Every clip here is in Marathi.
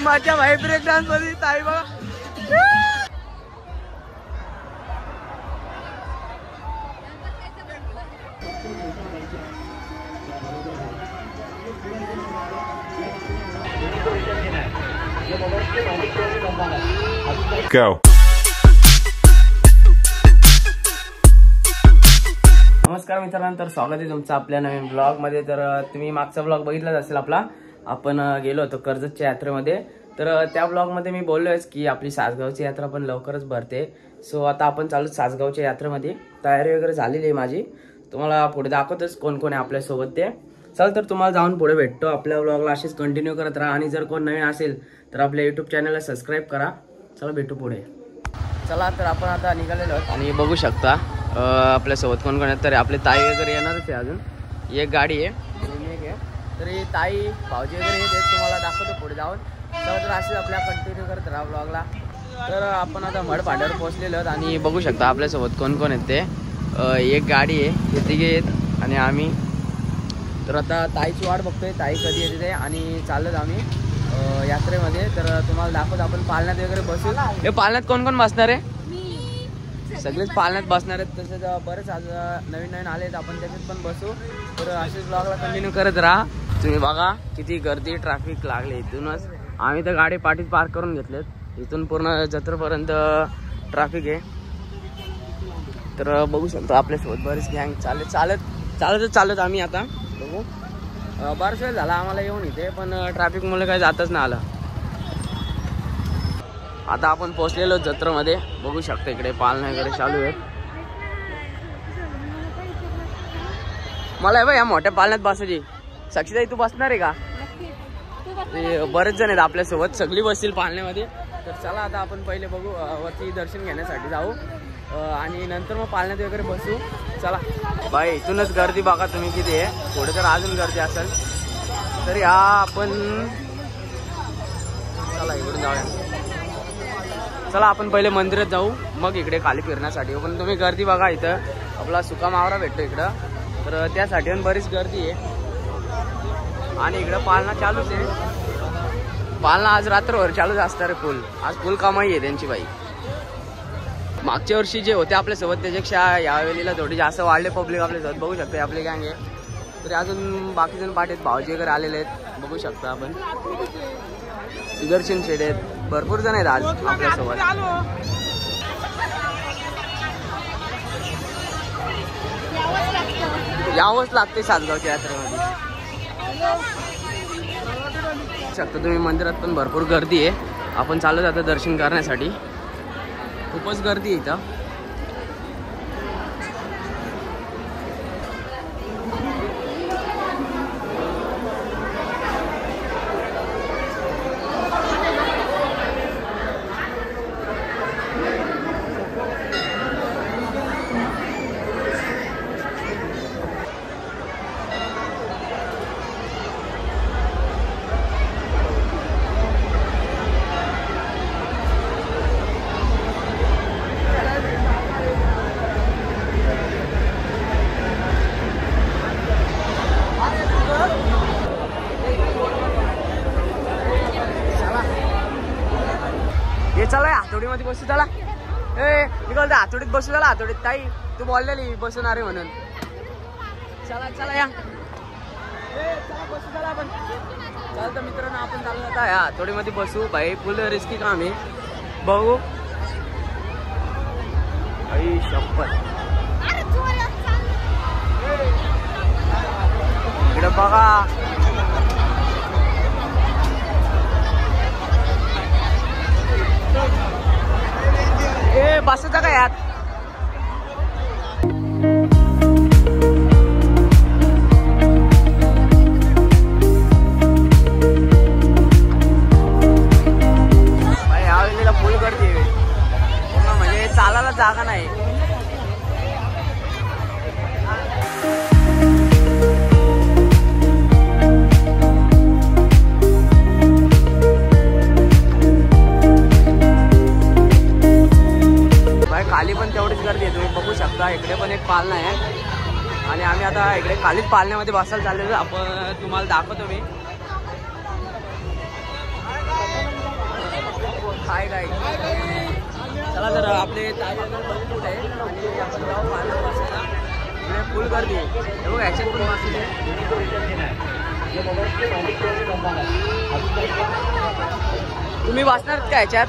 माझ्या भाई ब्रेक डान्स मध्ये ताई बघा. Go. नमस्कार मित्रांनो, तर स्वागत आहे तुमचं आपल्या नवीन ब्लॉग मध्ये. तर तुम्ही मागचा ब्लॉग बघितलाच असेल आपला. आपण गेलो होतो कर्जतच्या यात्रेमध्ये. तर त्या ब्लॉग मध्ये मी बोललोयच की आपली सासगावची यात्रा पण लवकरच भरते. सो आता आपण चालू सासगावच्या यात्रेमध्ये. तयारी वगैरे झालेली आहे माझी. तुम्हाला पुढे दाखवतच कोण कोण आहे आपल्या सोबत ते. चल तर तुम्हाला जाऊन पुढे भेटतो. आपल्या ब्लॉगला असेच कंटिन्यू करत राहा आणि जर कोण नवीन असेल तर आपल्या यूट्यूब चॅनलला सबस्क्राईब करा. चला भेटू पुढे. चला तर आपण आता निघालेलो आहोत आणि बघू शकता आपल्यासोबत कोण कोण आहेत. तर आपले ताई वगैरे येणारच आहे. अजून एक गाडी आहे, एक आहे. तर ही ताई भाऊजी वगैरे येत आहेत, तुम्हाला दाखवतो पुढे जाऊन. चला तर असेच आपल्या कंटिन्यू करत राहा ब्लॉगला. तर आपण आता मडपाड्यावर पोहोचलेलो आहोत आणि बघू शकता आपल्यासोबत कोण कोण आहेत ते. एक गाडी आहे, हे तिघे आहेत आणि आम्ही. तर आता ताईची वाट बघतोय, ताई कधी येते ते. आणि चाललोत आम्ही यात्रेमध्ये. तर तुम्हाला दाखवतो आपण पालण्यात वगैरे बसू. हे पालण्यात कोण कोण बसणार आहे? सगळेच पालण्यात बसणार आहेत. तसेच बरेच आज नवीन नवीन आलेत, आपण त्याच्यात पण बसू. तर असेच ब्लॉगला कंटिन्यू करत राहा. तुम्ही बघा किती गर्दी, ट्रॅफिक लागले इथूनच. आम्ही तर गाडी पाठीत पार्क करून घेतलेत. इथून पूर्ण जत्रेपर्यंत ट्रॅफिक आहे. तर बघू शकतो आपल्यासोबत बरेच गँग चालत आम्ही आता बघू. बराच वेळ झाला आम्हाला येऊन इथे, पण ट्रॅफिकमुळे काही जातच नाही आलं. आता आपण पोहोचलेलो जत्रेमध्ये. बघू शकता इकडे पालना वगैरे चालू आहेत. मला बघ या मोठ्या पालण्यात बसायची. साक्षीताई तू बसणार आहे का? बरेच जण आहेत आपल्यासोबत, सगळी बसतील पालण्यामध्ये. तर चला आता आपण पहिले बघू, वरती दर्शन घेण्यासाठी जाऊ आणि नंतर मग पालण्यात वगैरे बसू. चला बाई, इथूनच गर्दी बघा तुम्ही किती आहे. पुढे तर अजून गर्दी असेल. तर या आपण चला इकडून जाऊया. चला आपण पहिले मंदिरात जाऊ, मग इकडे खाली फिरण्यासाठी. पण तुम्ही गर्दी बघा, इथं आपला सुका मावरा भेटतो इकडं. तर त्यासाठी पण बरीच गर्दी आहे. आणि इकडं पालना चालूच आहे. पालना आज रात्रभर चालूच असणार आहे. आज फुल कामाई आहे त्यांची बाई. मागच्या वर्षी जे होते आपल्यासोबत त्याच्यापेक्षा यावेळेला थोडी जास्त वाढले पब्लिक आपल्यासोबत. बघू शकता आपली गँग आहे. तरी अजून बाकी जण पाठीत भाऊजी वगैरे आलेले आहेत. बघू शकता आपण. सुदर्शन शेड आहेत, भरपूर जण आहेत आज आपल्यासोबत. यावंच लागते सासगावच्या यात्रेमध्ये. शकता तुम्ही मंदिरात पण भरपूर गर्दी आहे. आपण चालू जातो दर्शन करण्यासाठी. खूपच गर्दी आहे इथं. चला हातोडीमध्ये बसू. चला मी बोलते हातोडीत बसू. चला हातोडीत. ताई तू बोललेली बसून अरे म्हणून. चला चला या चला बसू. चला आपण चालतं मित्रांनो, आपण चालू आता या हातोडीमध्ये बसू. भाई फुल रिस्की काम आहे. बघू आई शपथ. इकडे बघा बसायचं का यात? यावेळेला फुल गर्दी आहे. म्हणजे चालायला जागा नाही. खाली पण तेवढीच गर्दी आहे. तुम्ही बघू शकता इकडे पण एक पालना आहे आणि आम्ही आता इकडे खालीच पालण्यामध्ये बसायला चाललेलो. आपण तुम्हाला दाखवतो मी. हाय काय चला तर आपले ताजे कुठे आहे आणि आपण जाऊ पाण्यात बसायला पुढे फुल गर्दी आहे बघ ॲक्शन पण वाचले तुम्ही वाचणार का ह्याच्यात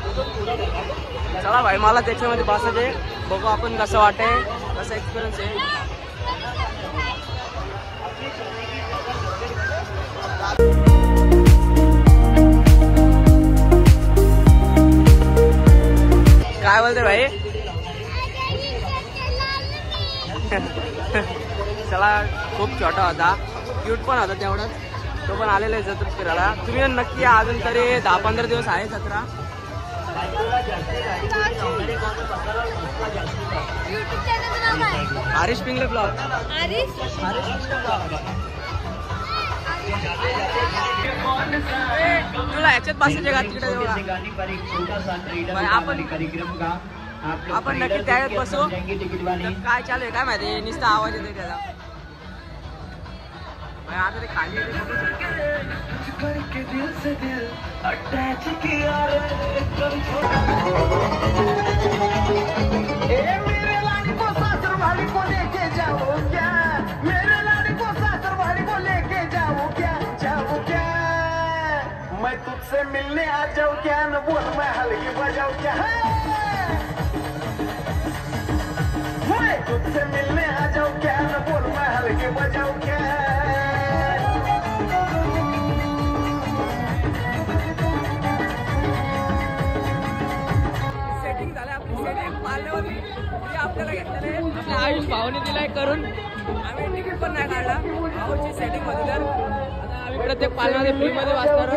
चला भाई मला त्याच्यामध्ये बसायचे बघू आपण कसं वाटतंय कसं एक्सपिरियन्स आहे काय बोलते भाई चला खूप छोटा होता क्यूट पण होता तेवढाच तो पण आलेला आहे जत्रेत फिरायला तुम्ही नक्की अजून तरी 10-15 दिवस आहे जत्रा हरीश पिंगले ब्लॉग तुला ह्याच्यात बसायचे का तिकडे आपण नक्की त्याच्यात बसू काय चालू आहे काय माहिती नुसता आवाज येते त्याचा आता ते खाली मैं तुझसे मिलने आ जाऊं क्या न बोल मैं हल्की बजाऊं क्या मैं तुझसे मिलने आ जाऊं क्या न बोल मैं हल्की बजाऊं क्या सेटिंग झालं आपली सेटिंग पाळल्यावरती आपल्याला घेतलेले आपल्या आयुष भावाने दिलाय करून आम्ही तिकीट पण नाही काढला भावाची सेटिंग मध्ये तर आम्ही प्रत्येक पालनामध्ये फ्री मध्ये वाचणार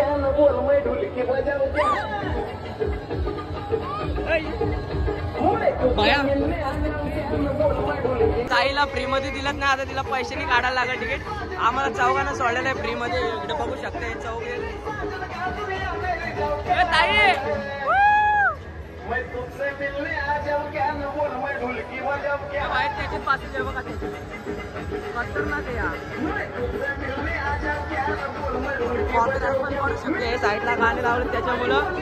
ताईला फ्री मध्ये दिलत नाही आता तिला पैसे नाही काढायला लागल तिकीट आम्हाला चौघांना सोडलेलं आहे फ्री मध्ये इकडे बघू शकते चौघ ताई बाहेर त्याचे पासेस बघा खतरनाक आहे पण पडू शकते साईडला गाणे लावले त्याच्यामुळं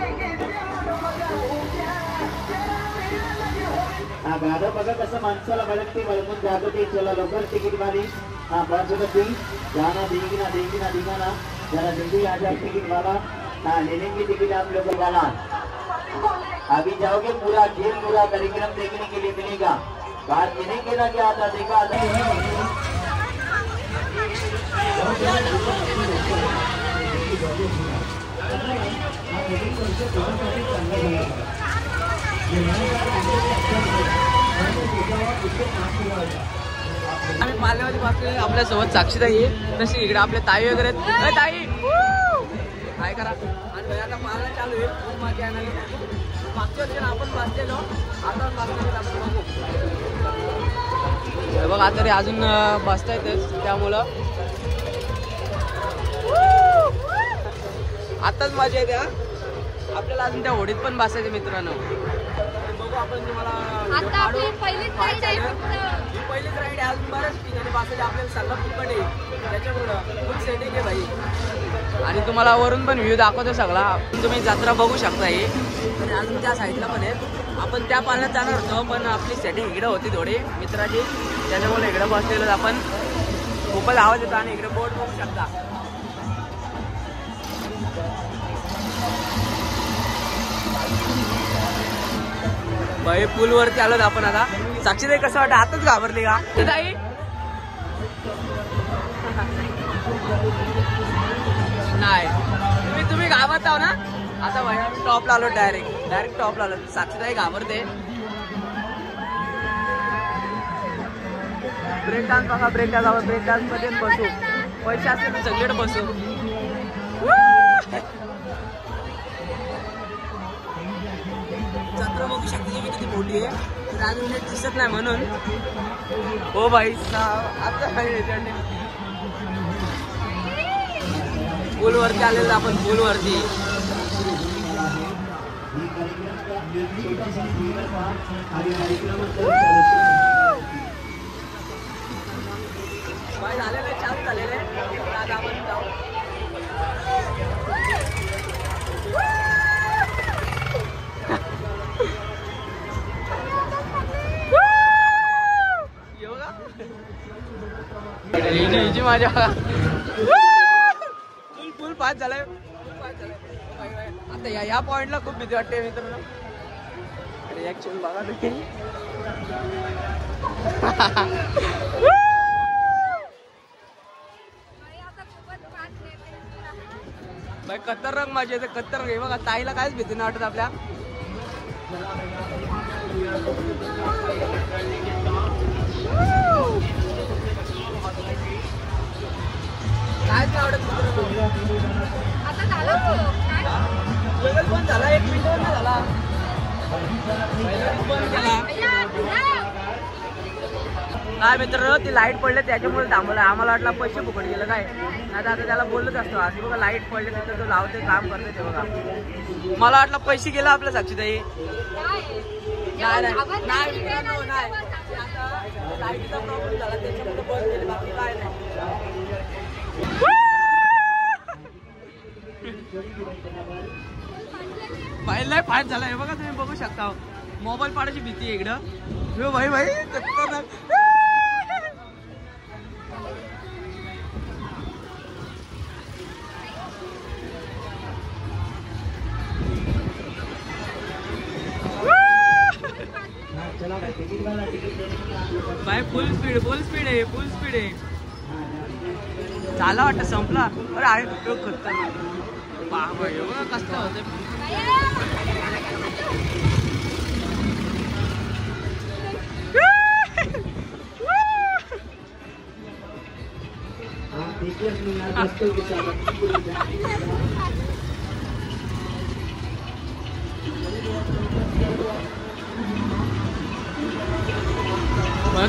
गाणं बघा कसं माणसाला वळखते वळखून जागते चला लवकर तिकीट वाली हाँ बाजूबती जाना देगी ना जरा जल्दी आ जाओ टिकट वाला हाँ ले लेंगे टिकट आप लोगों वाला अभी जाओगे पूरा खेल पूरा कार्यक्रम देखने के लिए मिलेगा बात मिलेंगे ना क्या आता देखा आम्ही पालेवाली बसले आपल्यासोबत साक्षीताई तशी इकडे आपले ताई वगैरे ताई काय करा आणि आता पालना चालू आहे खूप मजा येणार मागच्या वर्षी आपण बसलेलो आता बघू बघा तरी अजून बसता येतेच त्यामुळं आताच मजा येते आपल्याला अजून त्या होडीत पण बसायचे मित्रांनो बघू आपण तुम्हाला पहिलीच राईड आहे अजून बऱ्याच ठिकाणी बसायचे आपल्याला सगळं फुकट आहे त्याच्यामुळं खूप सेटिंग आहे भाई आणि तुम्हाला वरून पण व्ह्यू दाखवतो सगळा तुम्ही जत्रा बघू शकता ही आणि अजून त्या साईडला पण आहे आपण त्या पालनात जाणार होतो पण आपली सेटिंग इकडे होती थोडी मित्राची त्याच्यामुळे इकडे बसलेलो आपण खूपच आवाज येतो आणि इकडे बोट बघू शकता भाई पूल वरती आलोत आपण आता साक्षीताई कसं वाटतं आताच घाबरली का ताई नाही तुम्ही घाबरत आहो ना आता भाई आम्ही टॉपला आलो डायरेक्ट टॉपला आलो साक्षीताई घाबरते ब्रेक डान्स बघा ब्रेक डान्स मध्ये बसू पैसे असतील तर सगळीकडे बसू जत्रा बघू शकते तुम्ही किती मोठी आहे अजून नीट दिसत नाही म्हणून हो भाई आता पूल वरती आलेलं आपण पूल वरती झालेलं आहे चालू झालेलं आहे आता आपण जाऊ याची माझ्या फुल पास झालाय. आता या पॉइंटला खूप भीती वाटते मित्रांनो. रिॲक्शन बघा तुम्ही. बाई खतरनाक माझी येते खतरनाक आहे बघा. ताईला कायच भीती नाही वाटत आपल्या. कायच आवडत पण झाला 1 मिनिट नाही झाला. काय मित्र ती लाईट पडले त्याच्यामुळे थांबवलं. आम्हाला वाटलं पैसे फुकट गेलं काय. नाही आता त्याला बोलत असतो आज बघा लाईट पडले तिथं तो लावते काम करते ते बघा. मला वाटलं पैसे गेलं आपल्या साक्षीताई. लाईटीचा प्रॉब्लेम झाला त्याच्यामुळे बंद केली बाकी काय नाही. पाहिलं फाईट झाला हे बघा तुम्ही बघू शकता. मोबाईल पाडायची भीती आहे इकडं. भाई भाई खतरनाक. भाई फुल स्पीड आहे फुल स्पीड आहे. झाला वाटतं संपला. अरे आहे खतरनाक. बाबा हे बघा कसं होतं.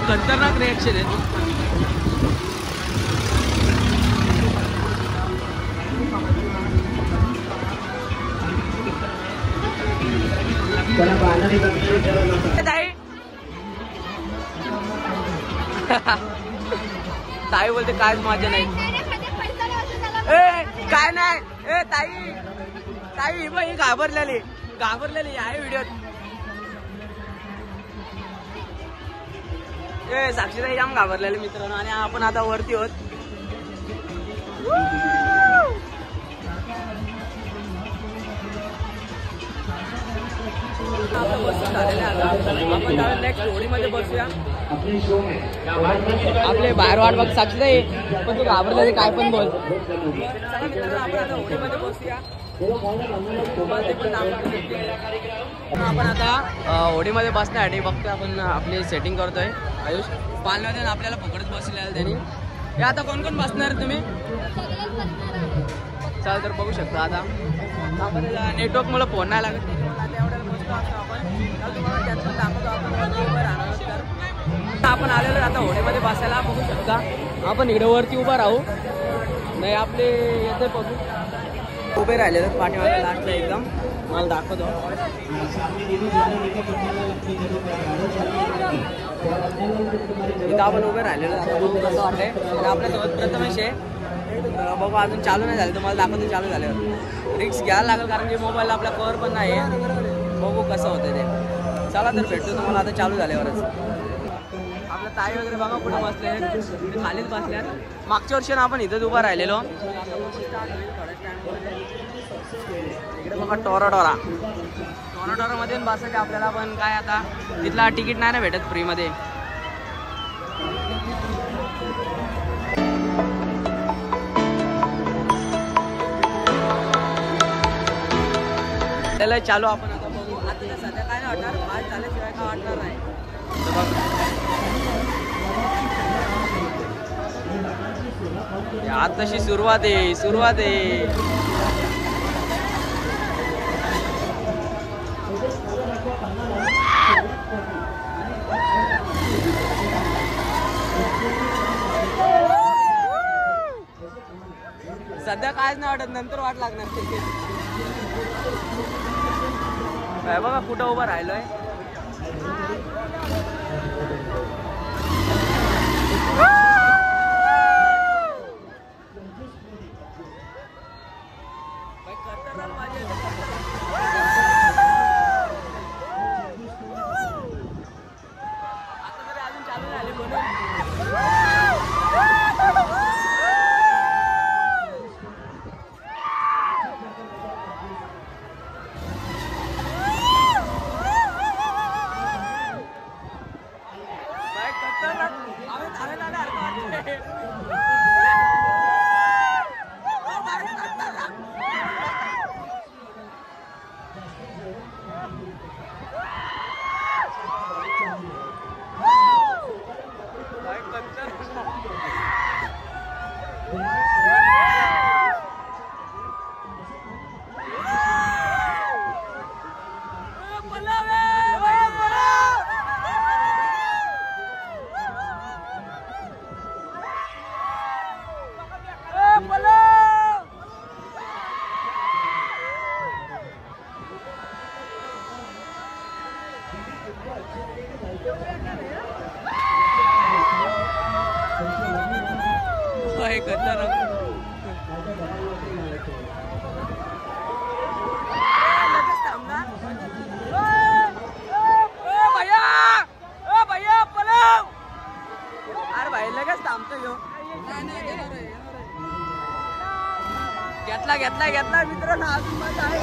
खतरनाक रिॲक्शन आहे. ताई बोलते कायच माझ्या नाही. काय नाही ताई बाई घाबरलेली आहे व्हिडिओत. साक्षीताई जाम घाबरलेले मित्रांनो. आणि आपण आता वरती होत. आपण नेक्स्ट होडीमध्ये बसूया. आपले बाहेर वाट बघ साक्षीताई पण तू घाबरलेली काय पण बोल. आपण आता होडीमध्ये बसूया. आपण आता होडीमध्ये बसण्यासाठी बघतोय आपण आपली सेटिंग करतोय. आयुष पालण्यात आपल्याला पकडत बसले त्यांनी. हे आता कोण कोण बसणार तुम्ही चाल तर बघू शकतो. आता आपण नेटवर्क मला फोन नाही लागत एवढ्याला बसतो आपण. तुम्हाला त्यातून दाखवतो आपण आलेलो आता होडीमध्ये बसायला बघू शकता. आपण इकडे वरती उभा राहू नाही आपले येते बघू उभे राहिलेले पाठीमागे लास्टला एकदम मला दाखवतो. इथं आपण उभे राहिलेलो कसं वाटतंय. आपल्यासोबत प्रथमेश आहे. बघू अजून चालू नाही झालं तुम्हाला दाखवतो. चालू झाल्यावर रिक्स घ्यायला लागेल कारण की मोबाईल आपला कवर पण नाही आहे. बघू कसं होतं ते. चला तर भेटतो तुम्हाला आता चालू झाल्यावरच. आपलं ताई वगैरे बघा कुठे बसले खालीच बसल्यात. मागच्या वर्षी आपण इथंच उभा राहिलेलो. इकडे बघा टोरामध्ये बसायचे आपल्याला पण काय आता तिथला तिकीट नाही ना भेटत फ्रीमध्ये. त्याला चालू आपण आता बघू. आता सध्या काय नाही वाटणार. आज झाल्याशिवाय काय वाटणार नाही. आज तशी सुरुवात आहे सध्या कायच नाही वाटत. नंतर वाट लागणार. काय बघा कुठं उभं राहिलोय. आता तरी अजून चालू झाले म्हणून अरे भाई लगेच थांबतो यो. घेतला मित्रांनो अजून मजा आहे.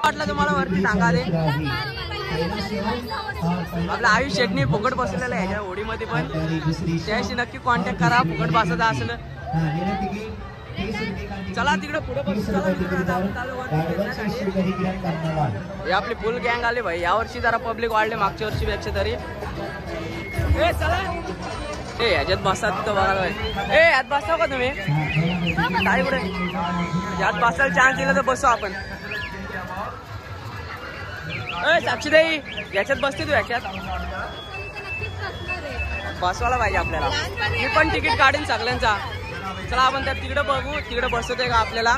वाटलं तुम्हाला वरती सांगा दे. आपलं आयुष शेटणी फुकट बसलेलं आहे ह्याच्या होडीमध्ये पण. त्याशी नक्की कॉन्टॅक्ट करा फुकट बसायचं असलं. चला तिकडे पुढे बसू. हे आपली फुल गँग आली भाई. यावर्षी जरा पब्लिक वाढले मागच्या वर्षी पेक्षा तरी. चला ए ह्याच्यात बसा तिथं बघायला पाहिजे. ए यात बसाव का तुम्ही काय कुठे यात बसायला चान्स दिला तर बसू आपण. साक्षीदाई याच्यात बसते तू याच्यात बसवायला पाहिजे आपल्याला. मी पण तिकीट काढीन सगळ्यांचा. चला आपण त्यात तिकडे बघू तिकडे बसवते का आपल्याला.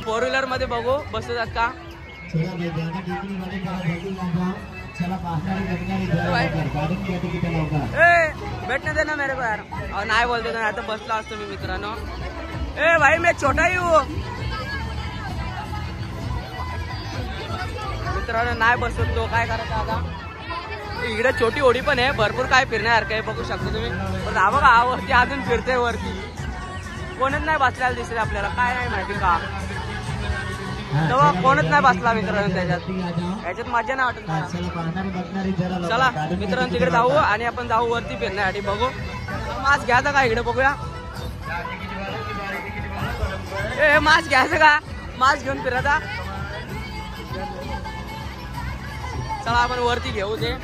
4 व्हीलर मध्ये बघू बसतात का. भेटणे दे ना मेरे को यार. नाही बोलते ना आता बसला असतो मी मित्रांनो. ए भाई मी छोटा ही हूँ मित्रांनो. नाही बसत तो काय करायचं आता. इकडे छोटी होडी पण आहे भरपूर काय फिरण्यासारखं आहे बघू शकता तुम्ही. पण हा बघा हा वरती अजून फिरते वरती. कोणच नाही बसल्याला दिसले आपल्याला. काय नाही माहिती का तेव्हा कोणच नाही बसला मित्रांनो त्याच्यात मजा नाही वाटत. चला मित्रांनो तिकडे जाऊ आणि आपण जाऊ वरती फिरण्यासाठी बघू. मास्क घ्यायचा का इकडे बघूया. ए मास्क घ्यायचं का. मास्क घेऊन फिरायचा. चला आपण वरती घेऊ ते.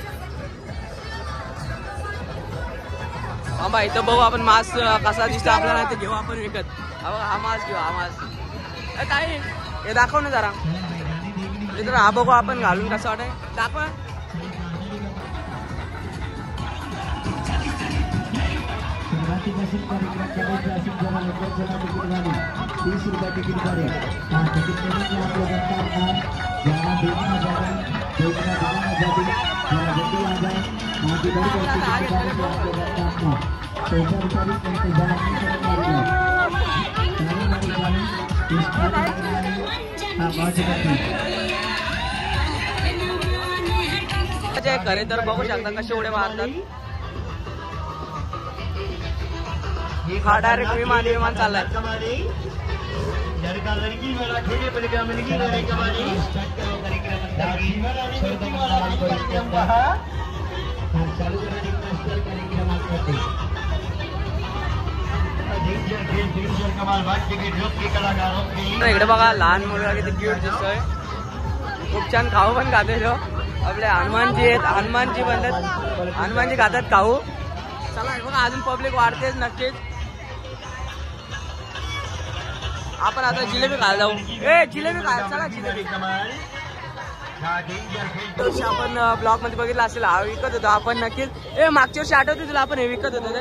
बाबा इथं बघू आपण मास्क कसा दिसतो आपल्याला ते घेऊ आपण विकत. हा मास्क घेऊ. हा मास्क ताई हे दाखव ना जरा मित्र. हा बघू आपण घालून कसं वाटय दाखव. खरे तर बघू शकता कसे उड्या मारतात. हा डायरेक्ट विमान चाललाय. इकडे बघा लहान मुलगा किती क्यूट दिसतोय. खूप छान खाऊ पण खाते जो. आपले हनुमानजी आहेत. हनुमानजी म्हणतात हनुमानजी खातात खाऊ. चला बघा अजून पब्लिक वाढतेच नक्कीच. आपण आता जिलेबी खायला जाऊ. ए जिलेबी खायला चला जिलेबी. आपण ब्लॉग मध्ये बघितलं असेल हा विकत होतो आपण नक्कीच. ए मागच्या वर्षी आठवते तुला आपण हे विकत होतो ते.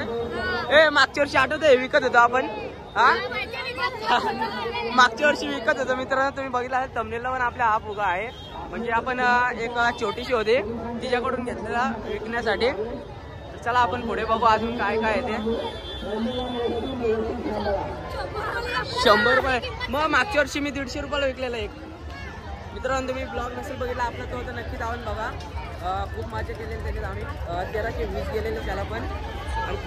ए मागच्या वर्षी आठवते हे विकत होतो आपण. हा मागच्या वर्षी विकत होतो मित्रांनो. तुम्ही बघितलं असेल थंबनेलला पण आपला हा फुगा आहे. म्हणजे आपण एक छोटीशी होती तिच्याकडून घेतलेला विकण्यासाठी. चला आपण पुढे बघू अजून काय काय आहे ते. 100 रुपये. मग मागच्या वर्षी मी 150 रुपयाला विकलेला एक. मित्रांनो तुम्ही ब्लॉग नसेल बघितला आपला तो तर नक्की जाऊन बघा. खूप मजा केलेली त्याच्यात आम्ही. 1320 गेलेले त्याला पण. आणि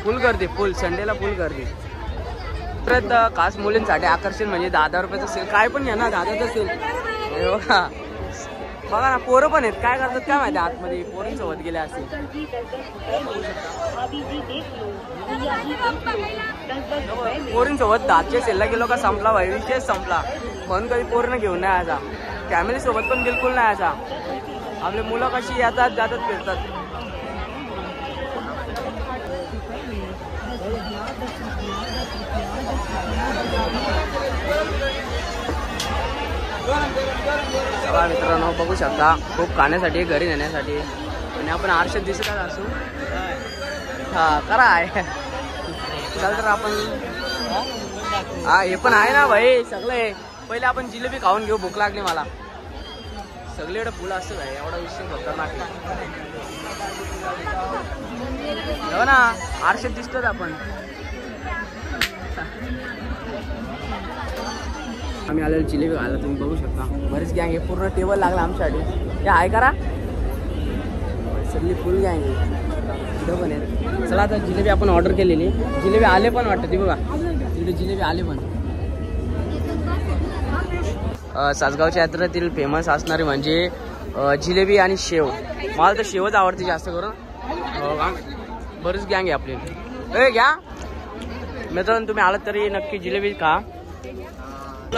फुल गर्दी फुल संडेला फुल गर्दी. परत खास मुलींसाठी आकर्षण म्हणजे 10,000 रुपयाचं सेल. काय पण घ्या ना 10,000चं सेल. बघा बघा ना पोरं पण आहेत. काय करतात काय माहिती आतमध्ये पोरींसोबत गेले असतील. पोरींसोबत 10च्या सेलला गेलो का संपला भाई विषय संपला. पण कधी पोरीनं घेऊन नाही यायचा. फॅमिली सोबत पण बिलकुल नाही यायचा. आपले मुलं कशी येतात जातात फिरतात. चला मित्रांनो बघू शकता खूप खाण्यासाठी घरी नेण्यासाठी आणि आपण आरशात दिसत असू हा करा आहे चल तर आपण हा हे पण आहे ना भाई सगळे पहिले आपण जिलेबी खाऊन घेऊ भूक लागली मला सगळीकडे फुलं असतं भाई एवढा विषय खतरनाक हो ना आरशात दिसतोच आपण आम्ही आलेलो जिलेबी खायला तुम्ही बघू शकता बरीच गँग आहे पूर्ण टेबल लागला आमच्यासाठी हे आहे करा सगळी फुल गँग आहे इथं पण आहे चला आता जिलेबी आपण ऑर्डर केलेली जिलेबी आले पण वाटतं ती बघा तिकडे जिलेबी आले पण सासगावच्या यात्रेतील फेमस असणारी म्हणजे जिलेबी आणि शेव मला तर शेवच आवडते जास्त करून बरीच गँग आहे आपली ए घ्या मित्रांनो तुम्ही आलात तरी नक्की जिलेबी खा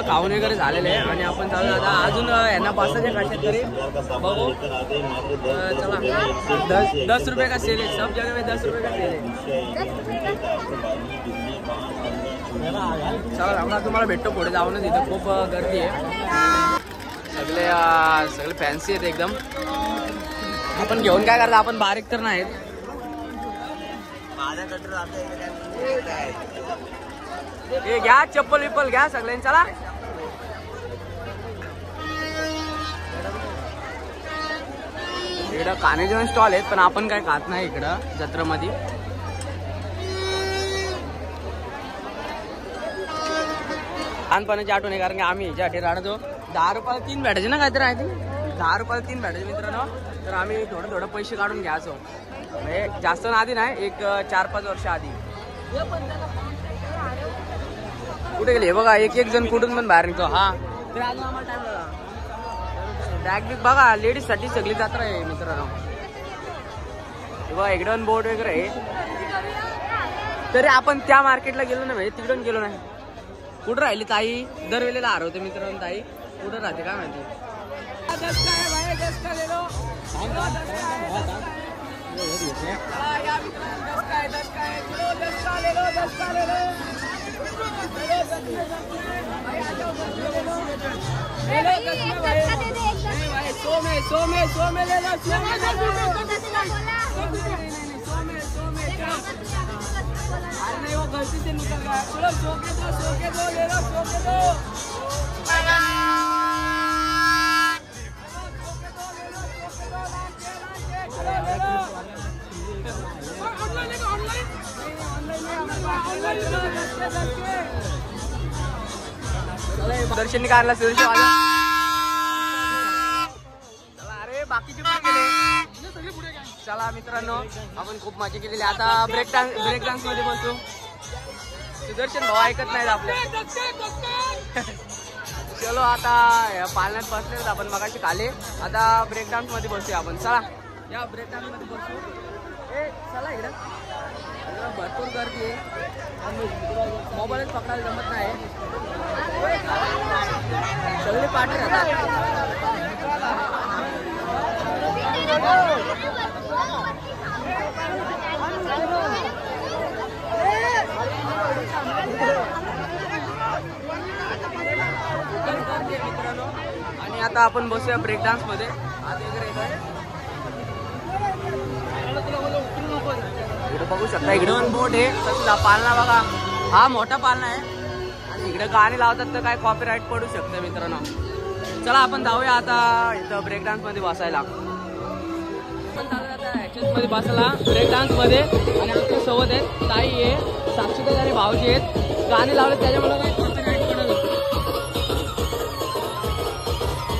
खाऊन वगैरे झालेले आहे आणि आपण चालू आता अजून यांना बसायचे कशात तरी बघू चला 10 रुपये का सेल है सब जगह में 10 रुपये का सेल है चला आम्हाला तुम्हाला भेटतो पुढे जाऊनच इथं खूप गर्दी आहे सगळे फॅन्सी आहेत एकदम आपण घेऊन काय करता आपण बारीक तर नाहीत हे घ्या चप्पल विप्पल घ्या सगळ्यांनी चला इकडं कानेजेवन स्टॉल आहेत पण आपण काय खात नाही इकडं जत्रेमध्ये लहानपणाची आठवण आहे कारण की आम्ही ह्याच्यासाठी राहतो 10 रुपयाला 3 भेटायचे ना काहीतरी आहे 10 रुपयाला 3 भेटायचे मित्रांनो तर आम्ही थोडं पैसे काढून घ्यायचो म्हणजे जास्त आधी नाही एक 4-5 वर्ष आधी कुठे गेले बघा एक जण कुठून पण बाहेर निघतो हा तर अजून आम्हाला टाइम लागला बॅग बिग बघा लेडीज साठी सगळी जत्रा आहे मित्रांनो बघा इकडून बोर्ड वगैरे आहे तरी आपण त्या मार्केटला गेलो नाही म्हणजे तिकडून गेलो नाही कुठं राहिली ताई दरवेळेला हरवते मित्रांनो ताई कुठं राहते काय माहिती नहीं वो गलती से निकल गया चलो सो के दो ले लो सो के दो दर्शन निकालला सुरेश वाला अरे बाकीचे कुठे गेले चला मित्रांनो आपण खूप मजा केलेली आता ब्रेक डान्स मध्ये बसू सुदर्शन भाऊ ऐकत नाहीत आपल्या चलो आता पालण्यात बसले आपण मगाशी खाले आता ब्रेक डान्स मध्ये बसूया आपण चला या ब्रेक डान्स मध्ये बसू चला इकडं भरपूर गर्दी आहे मोबाईलच पकडायला जमत नाही सगळे पाठी राहतात आणि आता आपण बसूया ब्रेक डान्स मध्ये इकडे बघू शकता इकडे पण बोट आहे तसं पालना बघा हा मोठा पालना आहे आणि इकडे गाणी लावतात तर काय कॉपीराईट पडू शकतं मित्रांनो चला आपण जाऊया आता इथं ब्रेक डान्स मध्ये बसायला मध्ये बसायला ब्रेक डान्स मध्ये आणि आमच्या सोबत आहेत ताई आहे साक्षीताई आणि भाऊजी आहेत गाणी लावले त्याच्यामुळे काही कॉपीराईट पडत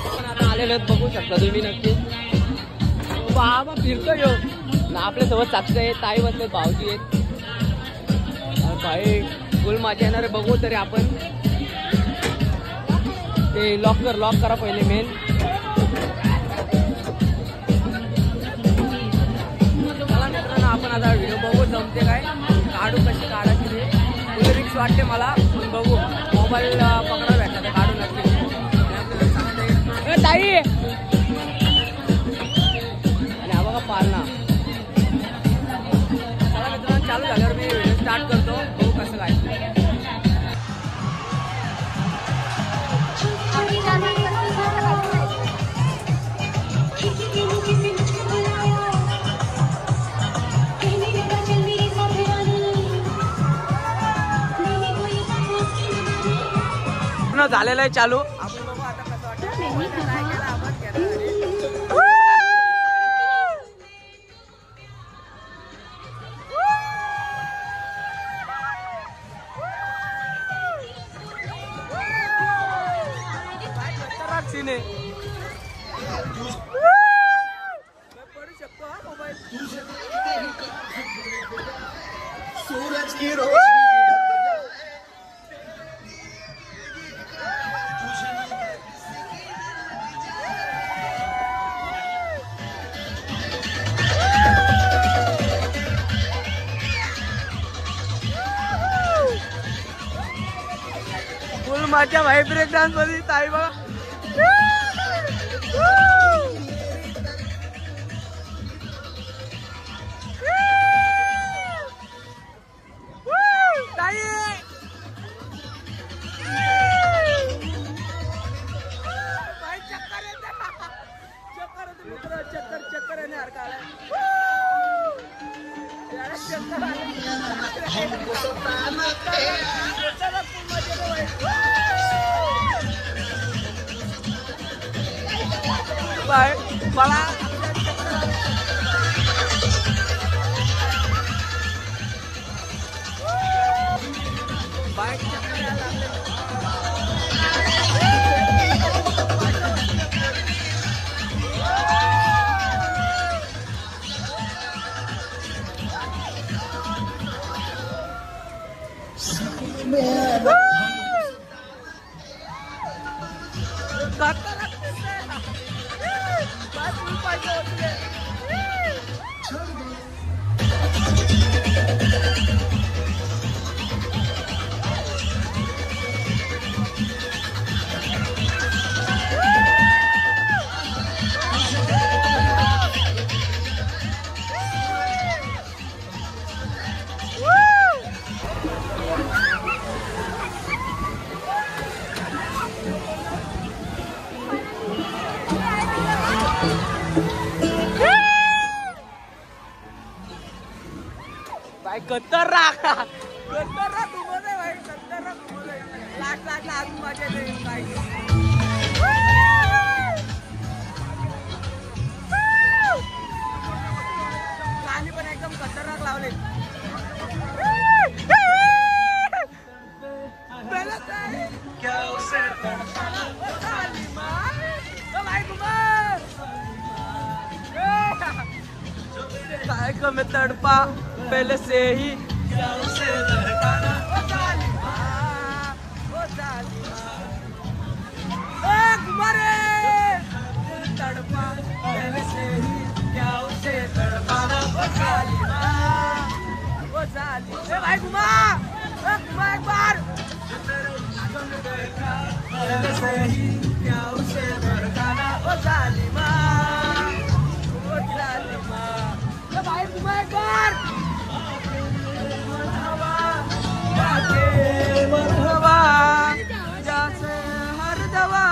पण आता आलेले आहेत बघू शकता तुम्ही नक्की बाबा फिरतो येऊ ना आपल्यासोबत साक्षीताई आहेत ताई बसलेत भाऊजी आहेत भाई फुल मजा येणार आहे बघू तरी आपण ते लॉक करा पहिले मेन आपण आता व्हिडिओ बघू जमते काय काढू कशी काढायची ते फुल रिक्स वाटते मला पण बघू मोबाईल पकडा भेटला तर काढू नक्की ताई आणि हा बघा पालना चला मित्रांनो चालू झाल्यावर मी व्हिडिओ स्टार्ट करतो बघू कसं काय मित्रांनो झालेलं आहे चालू. आपण बघू आता कसं वाटतं. सीने पडू शकतो हा मोबाईल. सूरज की रोशनी फुल माझ्या भाई ब्रेक डान्स मध्ये ताई बघा. बाय मला खतरनाक खतरनाक उभं भाई खतरनाक उभं लास्ट अजून माझ्या काय गाणी पण एकदम खतरनाक लावले. काय कमी तड़पा पहले से ही कुमारे तड़पा पहले से ही क्या उसे तड़पाना वो भाई घुमा एक बार पहले से ही क्या उसे तड़पाना वो जालिमा भाई घुमा एक बार मरहबा जैसे हर दवा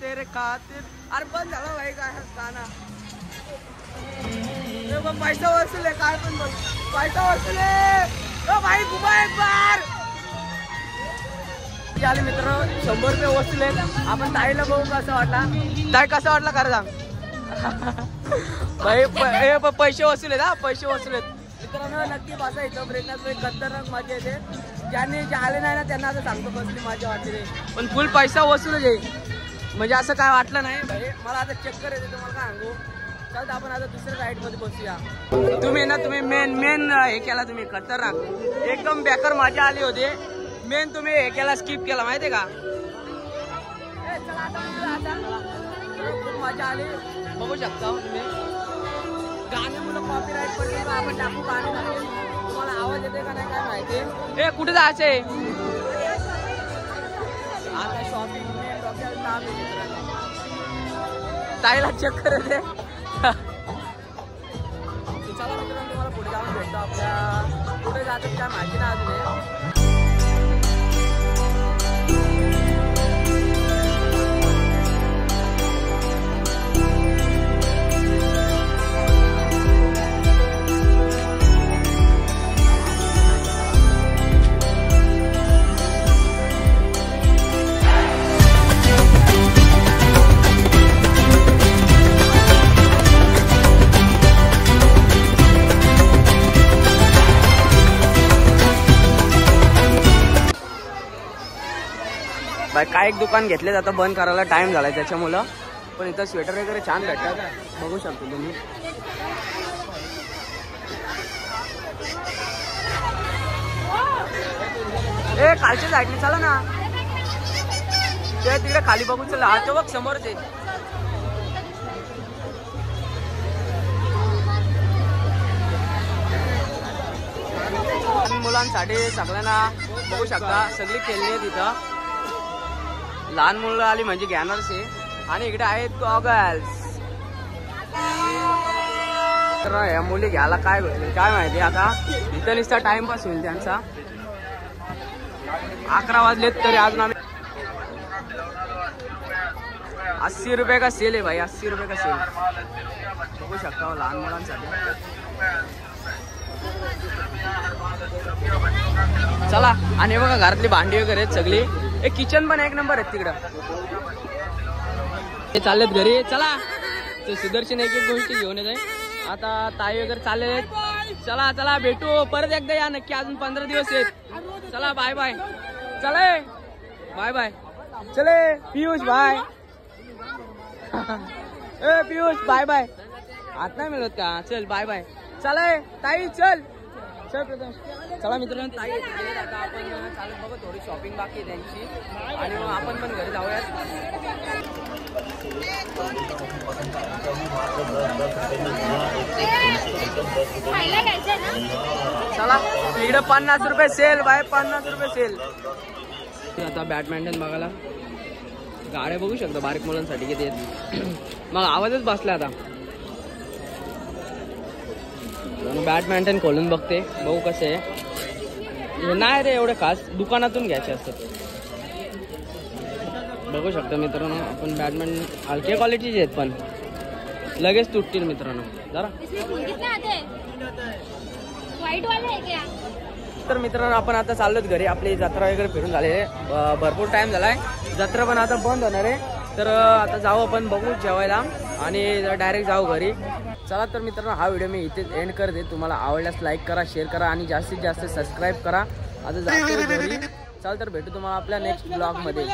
तेरे खातिर. अरे बंद झाला भाई काय गाना. पैसा वसूले काय पण बोल पैसा वसूले. भाई घुमा एक बार. आले मित्र 100 रुपये वसूल आहेत. आपण ताईला बघू कसं वाटला. ताई कसं वाटला खरं सांग. भाई पैसे वसूल आहेत. हा पैसे वसूल आहेत मित्रांनो. नक्की बसा इथं ब्रेकनाच खतरनाक मजा येते. ज्यांनी जे आले नाही ना त्यांना आता सांगतो कसली मजा वाटते रे. पण फुल पैसा वसूलच आहे. म्हणजे असं काय वाटलं नाही भाई. मला आता चक्कर येते तुम्हाला काय सांगू. चल आपण आता दुसऱ्या राईड मध्ये बसूया. तुम्ही मेन हे केला तुम्ही खतरनाक एकदम बेकार मजा आली होती. मेन तुम्ही हे केला स्किप केला माहितीये का. खूप मजा आली बघू शकता तुम्ही. गाणे मुलं कॉपीराईट पडले का आपण टाकू गाणे लागेल. तुम्हाला आवाज येते का नाही काय माहिती. कुठे जायचंय आता शॉपिंग ताईला चक्कर येते. चला मित्रांनो तुम्हाला पुढे जाऊन भेटतो. आपल्या कुठे जातात काय माहिती नाही अजून. बाय काय एक दुकान घेतले आता बंद करायला टाइम झालाय त्याच्यामुळं. पण इथं स्वेटर वगैरे छान भेटतात, बघू शकतो तुम्ही. ए खालच्या साईडने चला ना, ते तिकडे खाली बघू चला. हा तो बघ समोरच आहे. मुलांसाठी सगळ्यांना बघू शकता सगळी खेळणी आहे तिथं. लहान मुलं आली म्हणजे घेणारच आहे. आणि इकडे आहेत गॉगल्स. तर या मुली घ्यायला काय भेटले काय माहिती. आता इथं नुसता टाइमपास होईल त्यांचा. 11 वाजलेत तरी अजून आम्ही. 80 रुपये का सेल आहे भाई, 80 रुपये का सेल. बघू शकता लहान मुलांसाठी. चला. आणि बघा घरातली भांडी वगैरे आहेत सगळी. एक किचन पण एक नंबर आहेत तिकडं. ते चाललेत घरी. चला ते सुदर्शन एक एक गोष्टी घेऊन येत आहे. आता ताई वगैरे चालले. चला चला भेटू परत एकदा या नक्की. अजून 15 दिवस आहेत. चला बाय बाय. चले बाय बाय. चले पियुष बाय. ए पियुष बाय बाय. हात नाही मिळत का. चल बाय बाय. चला ताई चल चल प्रथम. चला मित्रांनो ताई येते. आता आपण चालत बघा थोडी शॉपिंग बाकी आहे त्यांची. आणि आपण पण घरी जाऊयात. चला इकडे 50 रुपये सेल बाय. 50 रुपये सेल. आता बॅडमिंटन बघायला गाड्या बघू शकता बारीक मुलांसाठी किती आहेत. मग आवाजच बसला आता. बॅडमिंटन खोलून बघते बघू कसे आहे. नाही रे एवढे खास दुकानातून घ्यायचे असतात. बघू शकता मित्रांनो आपण बॅडमिंटन हलक्या क्वालिटीचे आहेत पण लगेच तुटतील मित्रांनो जरा. तर मित्रांनो आपण आता चाललोच घरी. आपली जत्रा वगैरे फिरून झाले. भरपूर टाइम झालाय. जत्रा पण आता बंद होणार आहे. तर आता जाऊ आपण बघू जेवायला आणि डायरेक्ट जाऊ घरी. चला तर मित्रांनो हा व्हिडिओ मी इथेच एंड करते. तुम्हाला आवडल्यास लाईक करा, शेअर करा आणि जास्तीत जास्त सबस्क्राईब करा. आता जातो घरी. चल तर भेटू तुम्हाला आपल्या नेक्स्ट ब्लॉग मध्ये.